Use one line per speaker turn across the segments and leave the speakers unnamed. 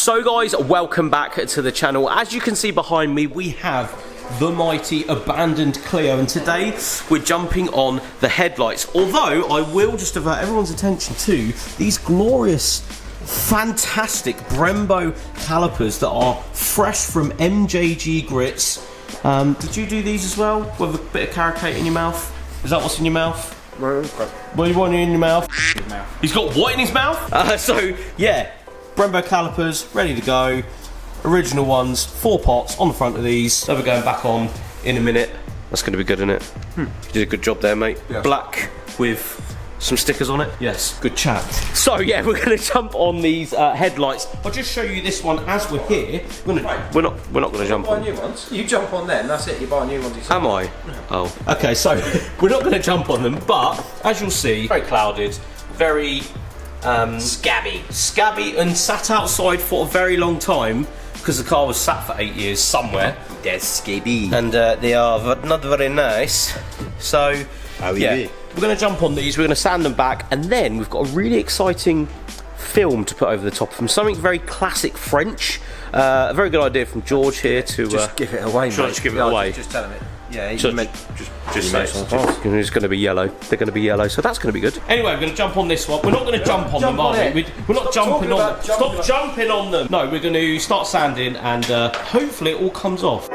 So guys, welcome back to the channel. As you can see behind me, we have the mighty abandoned Clio, and today we're jumping on the headlights. Although I will just divert everyone's attention to these glorious, fantastic Brembo calipers that are fresh from MJG grits. Did you do these as well with a bit of carrot cake in your mouth? Is that what's in your mouth? What do you want in your mouth? He's got what in his mouth? So yeah, Brembo calipers ready to go. Original ones, 4 pots on the front of these. So we're going back on in a minute. That's going to be good, isn't it? You did a good job there, mate. Yes. Black with some stickers on it. Yes, good chat. So yeah, we're going to jump on these headlights. I'll just show you this one as we're here. We're not going to jump on
new ones. You jump on them. That's it. You buy new ones yourself.
Am I? Yeah. Oh. Okay, so we're not going to jump on them, but as you'll see, very clouded, very scabby, and sat outside for a very long time because the car was sat for 8 years somewhere.
That's scabby.
And they are not very nice. So yeah, we're going to jump on these. We're going to sand them back, and then we've got a really exciting film to put over the top of them. Something very classic French. A very good idea from George here to
just give it away.
Should I just give it away?
Just tell him it. Yeah, he's
just
say
it's going to be yellow. They're going to be yellow, so that's going to be good. Anyway, we're going to jump on this one. We're not going to jump on them, are we? We're not jumping on them. Stop jumping on them. No, we're going to start sanding, and hopefully it all comes off.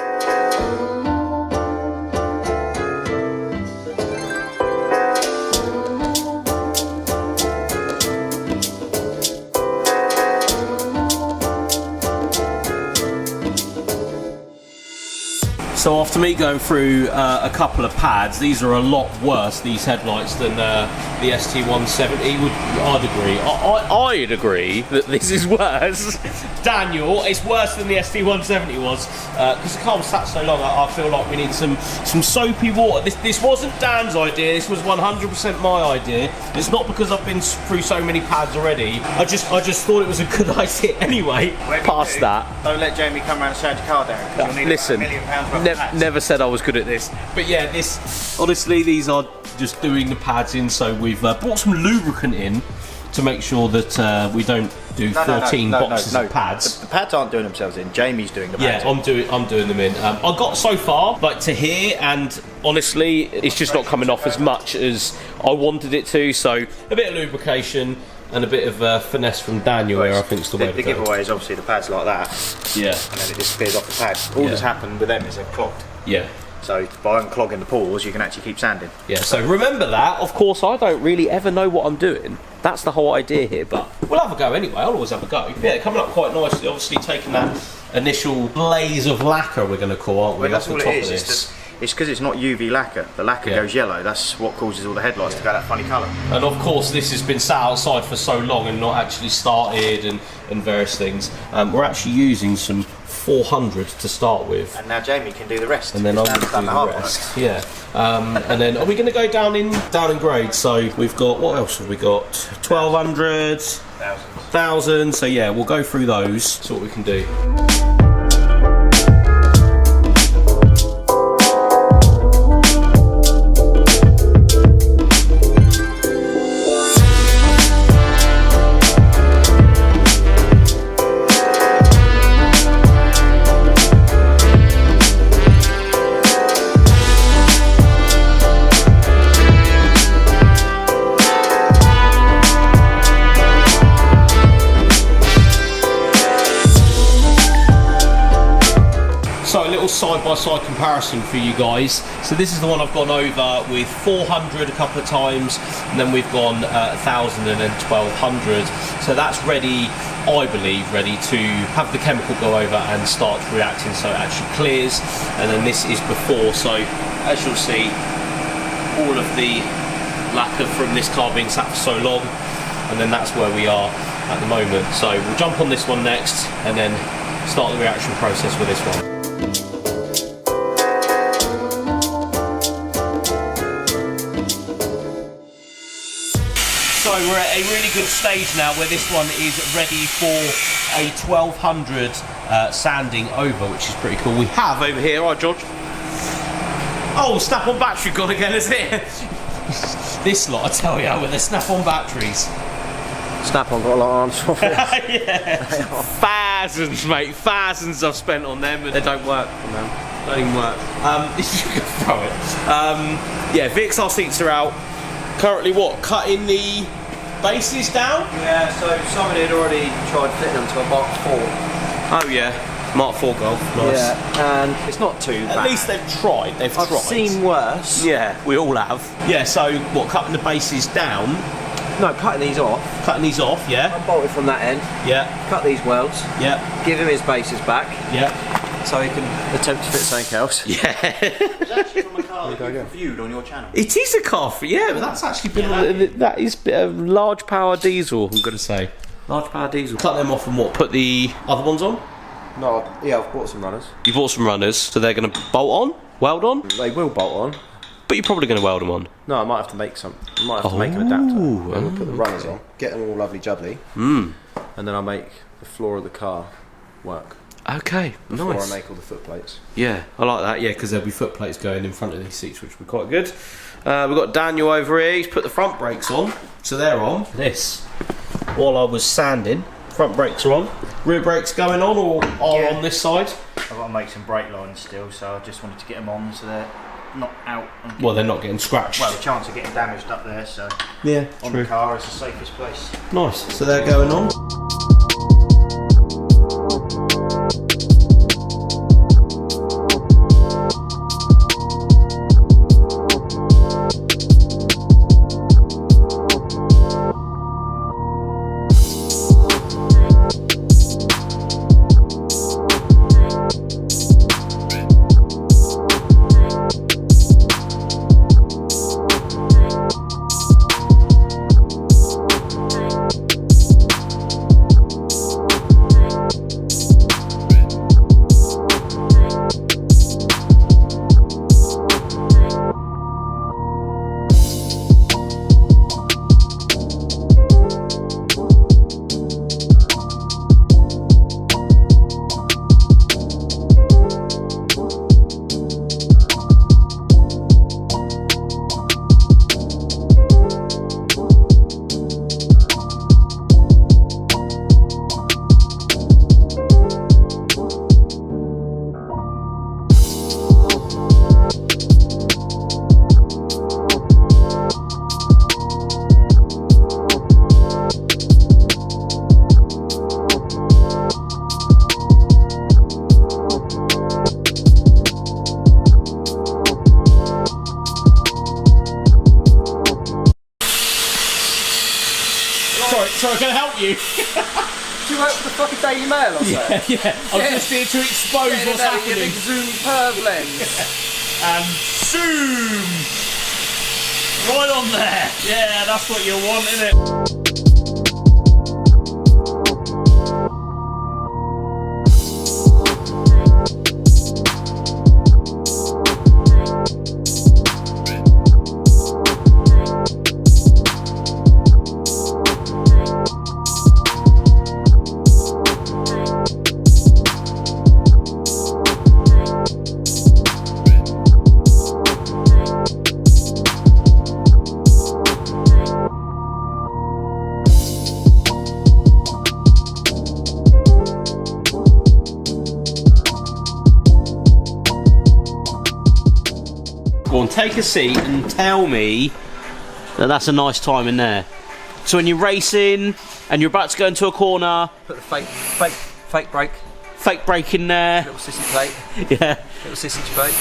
So after me going through a couple of pads, these are a lot worse, these headlights, than the ST170. I'd agree. I'd agree that this is worse. Daniel, it's worse than the ST170 was, because the car was sat so long. I feel like we need some soapy water. This wasn't Dan's idea. This was 100% my idea. It's not because I've been through so many pads already. I just thought it was a good idea anyway. Past that.
Don't let Jamie come around and shut your car down, because you'll need
listen,
£1 million worth of pads.
Never said I was good at this. But yeah, this, honestly, these are just doing the pads in, so we've brought some lubricant in to make sure that we don't do 14 boxes of pads.
The pads aren't doing themselves in. Jamie's doing the pads.
Yeah, I'm doing them in. I got so far, like, to here, and honestly, it's just not coming off as much as I wanted it to. So a bit of lubrication and a bit of finesse from Daniel here, I think, is the way to go.
The giveaway is obviously the pads like that.
Yeah.
And then it disappears off the pad. All that's happened with them is they're clogged.
Yeah.
So by unclogging the pores, you can actually keep sanding.
Yeah, so remember that. Of course, I don't really ever know what I'm doing. That's the whole idea here, but we'll have a go anyway. I'll always have a go. Yeah, coming up quite nicely. Obviously, taking that initial blaze of lacquer, we're going to call, aren't we?
Well, that's all it is. It's because it's not UV lacquer. The lacquer goes yellow. That's what causes all the headlights to go that funny colour.
And of course, this has been sat outside for so long and not actually started, and various things. We're actually using some 400 to start with.
And now Jamie can do the rest.
And then I'll do the rest. Yeah. And then are we going to go down in grade? So we've got, what else have we got? 1200, 1000. So yeah, we'll go through those. See what we can do. Side-by-side comparison for you guys. So this is the one I've gone over with 400 a couple of times, and then we've gone 1000 and then 1200. So that's ready, I believe, ready to have the chemical go over and start reacting, so it actually clears. And then this is before, so as you'll see, all of the lacquer from this car being sat for so long, and then that's where we are at the moment. So we'll jump on this one next and then start the reaction process with this one. So we're at a really good stage now where this one is ready for a 1200 sanding over, which is pretty cool. We have over here, right, George? Oh, snap-on battery gone again, is it? This lot, I tell you, with the snap-on batteries.
Snap-on got a lot of arms for it.
Yeah. thousands, mate. Thousands I've spent on them, and they don't work on them. Don't even work. You can throw it. Yeah, VXR seats are out. Currently, what? Cutting the bases down?
Yeah, so somebody had already tried fitting them to a Mark IV.
Oh yeah. Mark IV Golf. Nice.
Yeah, and it's not too bad.
At least they've tried. I've
seen worse.
Yeah, we all have. Yeah, so what? Cutting the bases down.
No, cutting these off.
Cutting these off. Yeah.
I bolted from that end.
Yeah.
Cut these welds.
Yeah.
Give him his bases back.
Yeah.
So he can attempt to fit something else.
Yeah.
It's actually from a car that you reviewed on your channel.
It is a car. Yeah, but that's actually been that is a large power diesel. I'm gonna say large power diesel. Cut them off and what? Put the other ones on.
No, yeah, I've bought some runners.
You bought some runners, so they're gonna bolt on, weld on.
They will bolt on.
But you're probably gonna weld them on.
No, I might have to make some. I might have to make an adapter.
Oh,
And we'll put the runners on, get them all lovely jubbly, and then I'll make the floor of the car work.
Okay,
Before
nice.
I make all the foot plates.
Yeah, I like that. Yeah, because there'll be foot plates going in front of these seats, which will be quite good. We've got Daniel over here. He's put the front brakes on, so they're on. This, while I was sanding, front brakes are on. Rear brakes going on or are on this side?
I've got to make some brake lines still, so I just wanted to get them on so they're not out. And
Well, they're not getting scratched.
well, the chance of getting damaged up there, so
yeah,
on
true.
the car is the safest place.
Nice. So they're going on. Sorry, can I help you?
Do you work for the fucking Daily Mail or something?
Yeah, I'm just here to expose what's
Your
happening.
big zoom perv lens.
And zoom! Right on there. Yeah, that's what you want, isn't it? Go on, take a seat and tell me that that's a nice time in there. So when you're racing and you're about to go into a corner,
Put the fake brake,
fake brake in there.
little sissy plate,
Yeah.
little sissy plate.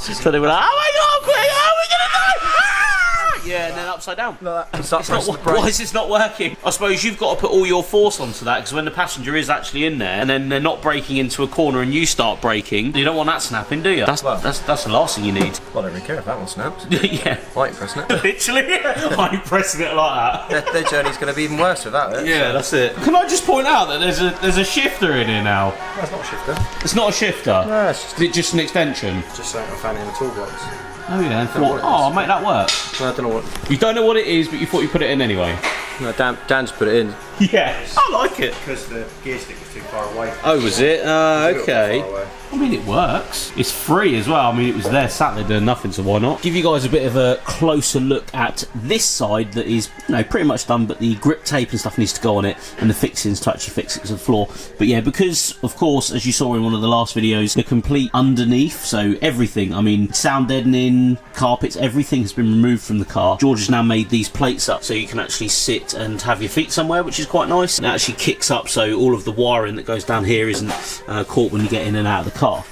So they were like, oh my god, quick, oh, we're gonna die! Ah! Yeah, and then upside down.
And start
It's not,
pressing the brake.
why is this not working? I suppose you've got to put all your force onto that because when the passenger is actually in there and then they're not braking into a corner and you start braking, you don't want that snapping, do you? That's the last thing you need.
Well, I don't really care if that one snaps.
Yeah.
I ain't pressing it.
Literally, I'm pressing it like that.
Their journey's going to be even worse without it.
Yeah, that's it. Can I just point out that there's a shifter in here now?
That's not a shifter.
It's not a shifter.
No, it's just,
Is it just an extension?
just something I found in the toolbox.
Oh yeah.
know what it
I'll
is.
make that work.
No, I don't know what.
You don't know what it is, but you thought you put it in anyway.
No, Dan just put it in.
Yeah, I like it.
Because the gear stick was too far away.
Oh, was it? Okay.
Far away.
I mean, it works. It's free as well. I mean, it was there sat there doing nothing, so why not? Give you guys a bit of a closer look at this side that is, you know, pretty much done, but the grip tape and stuff needs to go on it, and the fixings to actually fix it to the floor. But yeah, because, of course, as you saw in one of the last videos, the complete underneath, so everything, I mean, sound deadening, carpets, everything has been removed from the car. George has now made these plates up so you can actually sit and have your feet somewhere, which is quite nice. And it actually kicks up so all of the wiring that goes down here isn't caught when you get in and out of the car.